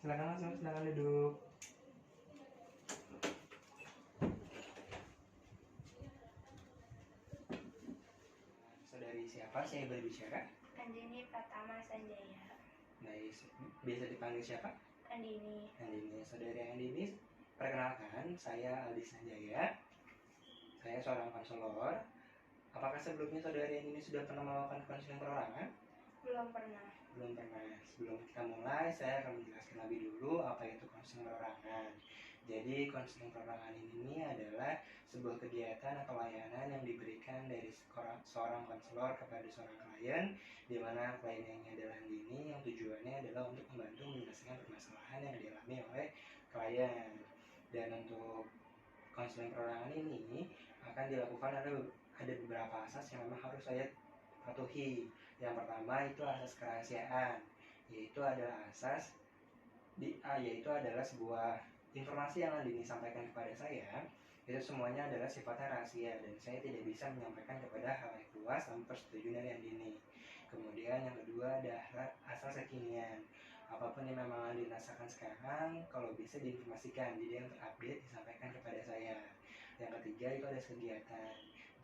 Silakan masuk, silakan duduk. Saudari siapa saya berbicara? Andini Pratama Sanjaya. Baik, biasa dipanggil siapa? Andini. Andini. Saudari Andini, perkenalkan saya Aldi Sanjaya. Saya seorang konselor. Apakah sebelumnya saudari Andini sudah pernah melakukan konseling perorangan? Belum pernah. Belum pernah. Sebelum kita mulai, saya akan menjelaskan lebih dulu apa itu konseling perorangan. Jadi konseling perorangan ini adalah sebuah kegiatan atau layanan yang diberikan dari seorang konselor kepada seorang klien, di mana klien ini adalah Andini, yang tujuannya adalah untuk membantu menyelesaikan permasalahan yang dialami oleh klien. Dan untuk konseling perorangan ini akan dilakukan ada beberapa asas yang memang harus saya patuhi. Yang pertama itu asas kerahasiaan, yaitu adalah asas yaitu adalah sebuah informasi yang Andini sampaikan kepada saya itu semuanya adalah sifatnya rahasia dan saya tidak bisa menyampaikan kepada halayak luas tanpa persetujuan dari Andini. Kemudian yang kedua adalah asas kekinian. Apapun yang memang Andini rasakan sekarang, kalau bisa diinformasikan, jadi yang terupdate disampaikan kepada saya. Yang ketiga itu ada kegiatan.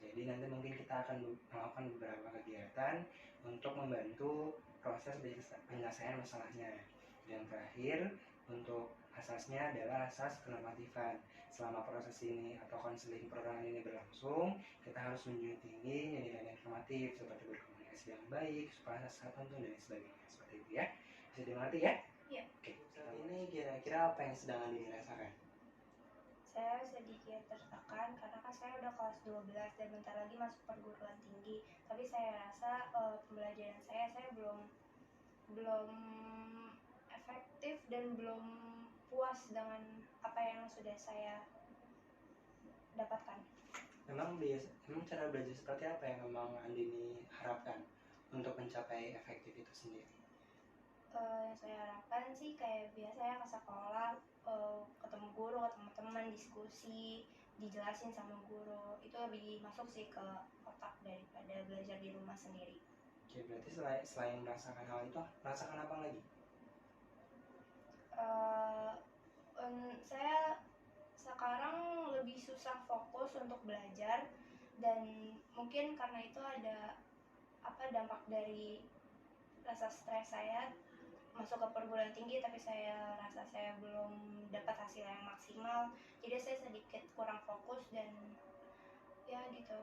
Jadi nanti mungkin kita akan melakukan beberapa kegiatan untuk membantu proses penyelesaian masalahnya. Yang terakhir, untuk asasnya adalah asas kenormatifan. Selama proses ini atau konseling perorangan ini berlangsung, kita harus menjunjung tinggi nilai-nilai normatif seperti berkomunikasi dengan baik, sopan santun dan sebagainya. Seperti itu ya. Bisa dimengerti ya? Iya. Oke. Saat ini kira-kira apa yang sedang Andini rasakan? Saya sedikit tertekan karena kan saya udah kelas 12 dan bentar lagi masuk perguruan tinggi. Tapi saya rasa pembelajaran saya belum efektif dan belum puas dengan apa yang sudah saya dapatkan. Memang cara belajar seperti apa yang memang Andini harapkan untuk mencapai efektif itu sendiri? Yang saya harapkan sih kayak biasanya ke sekolah, ketemu guru, ketemu teman, diskusi, dijelasin sama guru, itu lebih masuk sih ke otak daripada belajar di rumah sendiri. Oke, berarti selain merasakan hal itu, merasakan apa lagi? Saya sekarang lebih susah fokus untuk belajar dan mungkin karena itu ada dampak dari rasa stres saya masuk ke perguruan tinggi, tapi saya rasa saya belum dapat hasil yang maksimal, jadi saya sedikit kurang fokus dan ya gitu,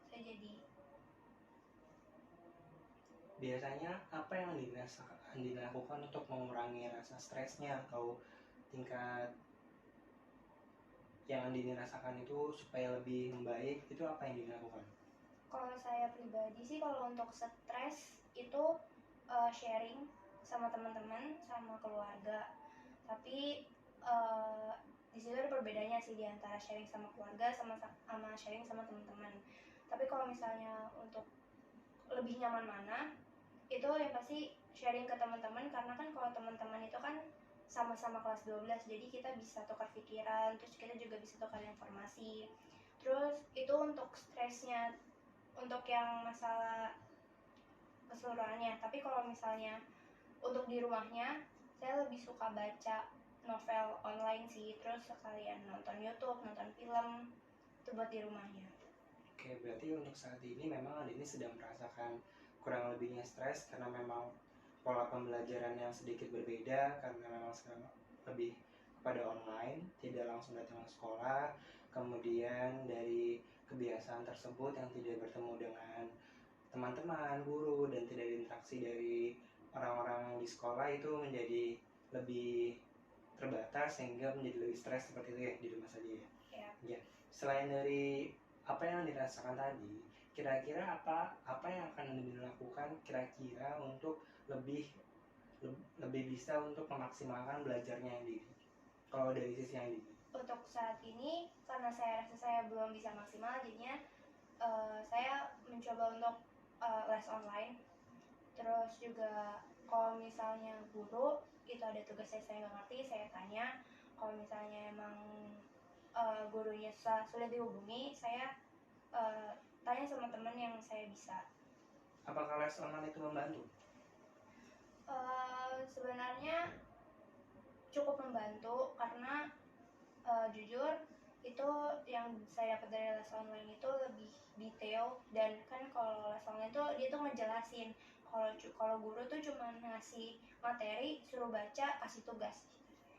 saya jadi. Biasanya apa yang Andini lakukan untuk mengurangi rasa stresnya atau tingkat yang Andini rasakan itu supaya lebih membaik, itu apa yang dilakukan? Kalau saya pribadi sih, kalau untuk stres itu sharing sama teman-teman, sama keluarga. Tapi di situ ada perbedaannya sih di antara sharing sama keluarga sama sharing sama teman-teman. Tapi kalau misalnya untuk lebih nyaman mana, itu yang pasti sharing ke teman-teman, karena kan kalau teman-teman itu kan sama-sama kelas 12, jadi kita bisa tukar pikiran, terus kita juga bisa tukar informasi. Terus itu untuk stresnya, untuk yang masalah keseluruhannya. Tapi kalau misalnya untuk di rumahnya, saya lebih suka baca novel online sih, terus sekalian nonton YouTube, nonton film, itu buat di rumahnya. Oke, berarti untuk saat ini memang Andini sedang merasakan kurang lebihnya stres karena memang pola pembelajaran yang sedikit berbeda, karena memang sekarang lebih kepada online, tidak langsung datang ke sekolah. Kemudian dari kebiasaan tersebut yang tidak bertemu dengan teman-teman, guru, dan tidak berinteraksi dari orang-orang di sekolah itu menjadi lebih terbatas sehingga menjadi lebih stres seperti itu ya, di rumah saja ya. Ya. Selain dari apa yang dirasakan tadi, kira-kira apa yang akan Anda lakukan kira-kira untuk lebih bisa untuk memaksimalkan belajarnya Andini? Kalau dari sisi Andini? Untuk saat ini, karena saya rasa saya belum bisa maksimal, jadinya saya mencoba untuk les online. Terus juga kalau misalnya guru itu ada tugasnya saya nggak ngerti, saya tanya. Kalau misalnya emang gurunya sulit dihubungi, saya tanya sama teman yang saya bisa. Apakah les online itu membantu? Sebenarnya cukup membantu karena jujur itu yang saya dapat dari les online itu lebih detail, dan kan kalau les online tuh dia tuh ngejelasin, kalau guru tuh cuma ngasih materi, suruh baca, kasih tugas.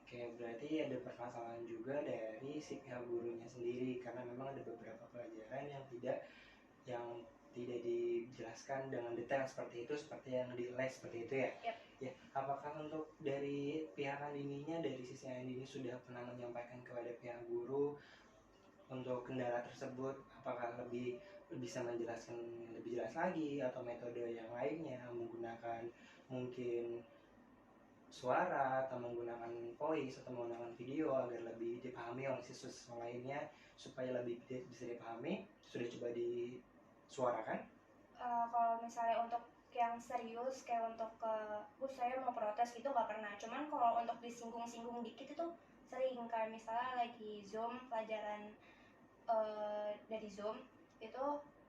Oke, berarti ada permasalahan juga dari si pihak gurunya sendiri karena memang ada beberapa pelajaran yang tidak dijelaskan dengan detail seperti itu, seperti yang di les seperti itu ya. Yep. Ya, apakah untuk dari pihak Andininya, dari sisi Andini sudah pernah menyampaikan kepada pihak guru untuk kendala tersebut, apakah lebih bisa menjelaskan lebih jelas lagi atau metode yang lainnya menggunakan mungkin suara atau menggunakan voice atau menggunakan video agar lebih dipahami oleh siswa lainnya supaya lebih bisa dipahami, sudah coba disuarakan? Kalau misalnya untuk yang serius kayak untuk saya mau protes gitu nggak pernah, cuman kalau untuk disinggung-singgung dikit itu sering, kayak misalnya lagi Zoom pelajaran dari Zoom itu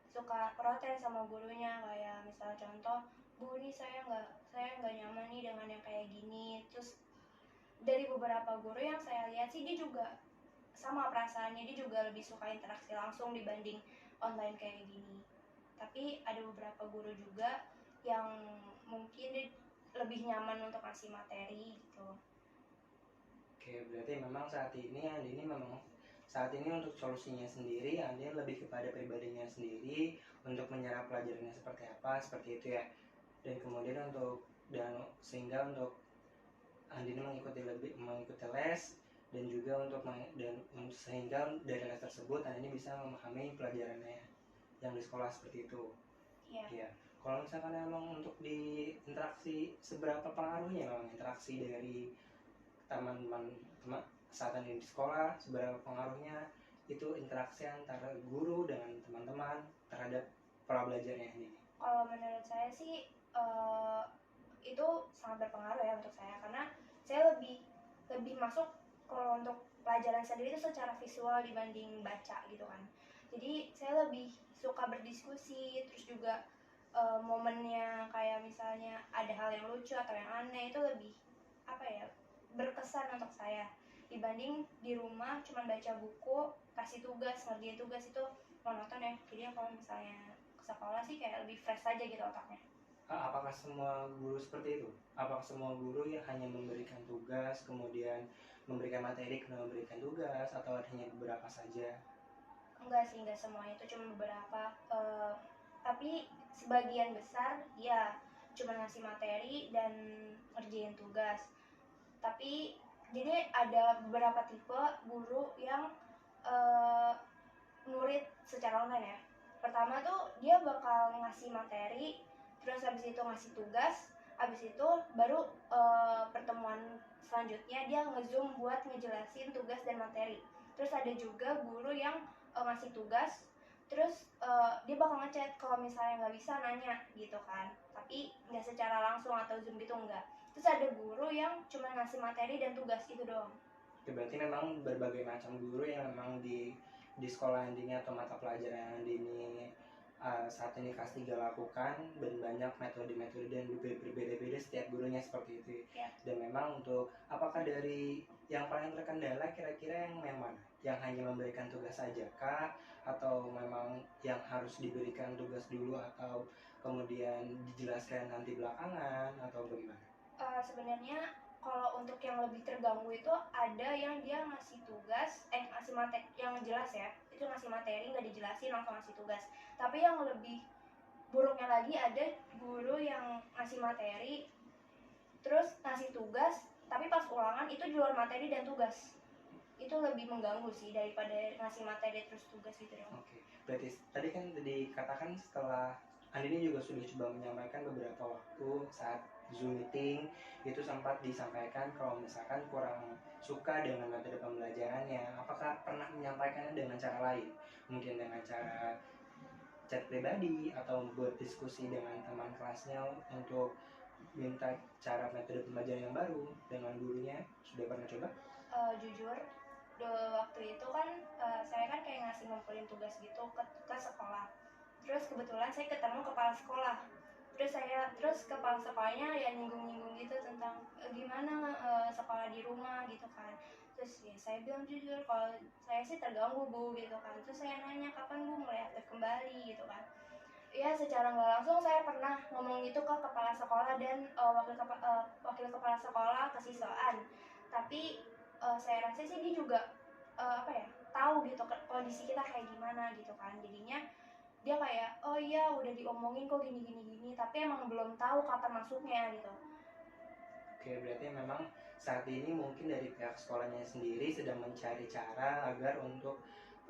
suka protes sama gurunya, kayak misalnya contoh, Bu ini saya nggak nyaman nih dengan yang kayak gini. Terus dari beberapa guru yang saya lihat sih dia juga sama perasaannya, dia juga lebih suka interaksi langsung dibanding online kayak gini. Tapi ada beberapa guru juga yang mungkin dia lebih nyaman untuk ngasih materi gitu. Oke, berarti memang saat ini untuk solusinya sendiri Andin lebih kepada pribadinya sendiri untuk menyerap pelajarannya seperti apa, seperti itu ya. Dan kemudian sehingga untuk Andin mengikuti les, dan juga sehingga dari les tersebut Andin bisa memahami pelajarannya yang di sekolah seperti itu. Iya. Ya. Kalau misalkan emang untuk di interaksi, seberapa pengaruhnya memang interaksi dari teman-teman saat Andin di sekolah, seberapa pengaruhnya itu interaksi antara guru dengan teman-teman terhadap pola belajarnya ini? Kalau menurut saya sih itu sangat berpengaruh ya untuk saya, karena saya lebih masuk kalau untuk pelajaran sendiri itu secara visual dibanding baca gitu kan. Jadi saya lebih suka berdiskusi, terus juga momennya kayak misalnya ada hal yang lucu atau yang aneh itu lebih berkesan untuk saya dibanding di rumah cuma baca buku, kasih tugas, ngerjain tugas itu monoton ya. Jadi kalau misalnya ke sekolah sih kayak lebih fresh aja gitu otaknya. Apakah semua guru seperti itu? Apakah semua guru yang hanya memberikan tugas, kemudian memberikan materi, kemudian memberikan tugas, atau hanya beberapa saja? Enggak sih, enggak semuanya, itu cuma beberapa. Tapi sebagian besar ya cuma ngasih materi dan ngerjain tugas. Tapi jadi ada beberapa tipe guru yang murid secara online ya. Pertama tuh dia bakal ngasih materi, terus habis itu ngasih tugas, habis itu baru pertemuan selanjutnya dia nge-zoom buat ngejelasin tugas dan materi. Terus ada juga guru yang ngasih tugas, terus dia bakal ngechat kalau misalnya nggak bisa nanya gitu kan, tapi nggak secara langsung atau zoom gitu enggak. Terus ada guru yang cuma ngasih materi dan tugas itu doang. Berarti memang berbagai macam guru yang memang di sekolah Andini atau mata pelajaran yang Andini saat ini kelas 3 lakukan, dan banyak metode-metode dan berbeda-beda setiap gurunya seperti itu. Ya. Dan memang untuk apakah dari yang paling terkendala kira-kira yang memang yang hanya memberikan tugas saja kah, atau memang yang harus diberikan tugas dulu atau kemudian dijelaskan nanti belakangan, atau bagaimana? Sebenarnya kalau untuk yang lebih terganggu itu ada yang dia ngasih tugas, ngasih materi yang jelas ya, itu ngasih materi nggak dijelasin langsung ngasih tugas. Tapi yang lebih buruknya lagi ada guru yang ngasih materi terus ngasih tugas, tapi pas ulangan itu di luar materi dan tugas. Itu lebih mengganggu sih daripada ngasih materi terus tugas gitu dong. Oke, berarti tadi kan dikatakan setelah Andini juga sudah coba menyampaikan beberapa waktu saat Zoom meeting, itu sempat disampaikan kalau misalkan kurang suka dengan metode pembelajarannya. Apakah pernah menyampaikannya dengan cara lain? Mungkin dengan cara chat pribadi atau berdiskusi dengan teman kelasnya untuk minta cara metode pembelajaran yang baru dengan gurunya? Sudah pernah coba? Jujur waktu itu kan saya kan kayak ngasih ngumpulin tugas gitu ke sekolah. Terus kebetulan saya ketemu kepala sekolah. Terus kepala sekolahnya ya nyinggung-nyinggung gitu tentang gimana sekolah di rumah gitu kan. Terus ya saya bilang jujur kalau saya sih terganggu Bu gitu kan. Terus saya nanya kapan Bu mulai aktif kembali gitu kan. Ya secara nggak langsung saya pernah ngomong itu ke kepala sekolah dan wakil kepala sekolah kesiswaan. Tapi saya rasa sih dia juga tahu gitu kondisi kita kayak gimana gitu kan. Jadinya dia kayak oh iya udah diomongin kok gini, tapi emang belum tahu kapan masuknya gitu. Oke, berarti memang saat ini mungkin dari pihak sekolahnya sendiri sedang mencari cara agar untuk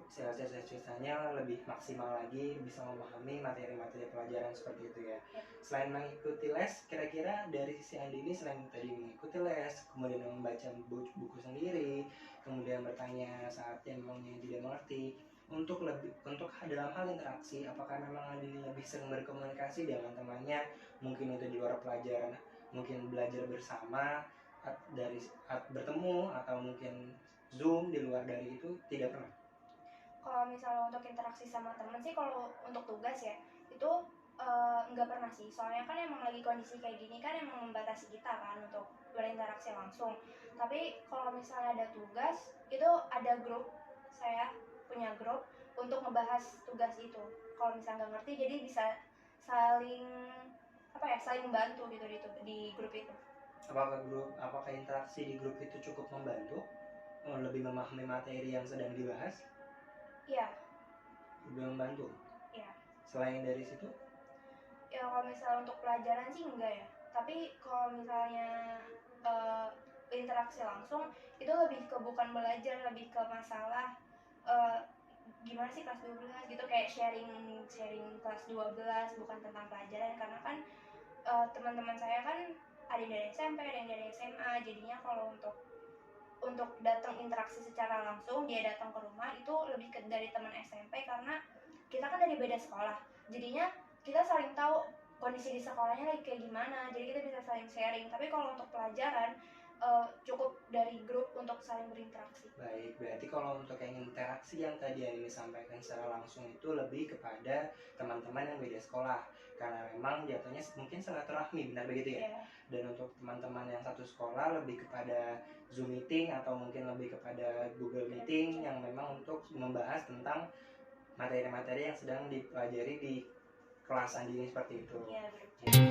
siswa-siswanya lebih maksimal lagi bisa memahami materi-materi pelajaran seperti itu ya. Selain mengikuti les, kira-kira dari sisi Andi ini selain tadi mengikuti les, kemudian membaca buku sendiri, kemudian bertanya saat yang memang tidak mengerti, untuk dalam hal interaksi, apakah memang Andi lebih sering berkomunikasi dengan temannya, mungkin itu di luar pelajaran, mungkin belajar bersama bertemu, atau mungkin Zoom di luar dari itu, tidak pernah? Kalau misalnya untuk interaksi sama temen sih, kalau untuk tugas ya itu nggak pernah sih, soalnya kan emang lagi kondisi kayak gini kan emang membatasi kita kan untuk berinteraksi langsung. Tapi kalau misalnya ada tugas itu ada grup, saya punya grup untuk ngebahas tugas itu. Kalau misalnya nggak ngerti jadi bisa saling saling bantu gitu di grup itu. Apakah interaksi di grup itu cukup membantu lebih memahami materi yang sedang dibahas? Iya. Lebih membantu? Iya. Selain dari situ? Ya kalau misalnya untuk pelajaran sih enggak ya. Tapi kalau misalnya interaksi langsung itu lebih ke bukan belajar, lebih ke masalah gimana sih kelas 12 gitu, kayak sharing kelas 12 bukan tentang pelajaran. Karena kan teman-teman saya kan ada yang dari SMP, ada yang dari SMA. Jadinya kalau untuk datang interaksi secara langsung, dia datang ke rumah itu lebih ke dari teman SMP, karena kita kan dari beda sekolah. Jadinya kita saling tahu kondisi di sekolahnya lagi kayak gimana, jadi kita bisa saling sharing. Tapi kalau untuk pelajaran cukup dari grup untuk saling berinteraksi. Baik, berarti kalau untuk yang interaksi yang tadi yang disampaikan secara langsung itu lebih kepada teman-teman yang beda sekolah, karena memang jatuhnya mungkin silaturahmi, benar begitu ya? Yeah. Dan untuk teman-teman yang satu sekolah lebih kepada Zoom meeting atau mungkin lebih kepada Google Meeting yang memang untuk membahas tentang materi-materi yang sedang dipelajari di kelas Andi ini, seperti itu. Yeah, betul.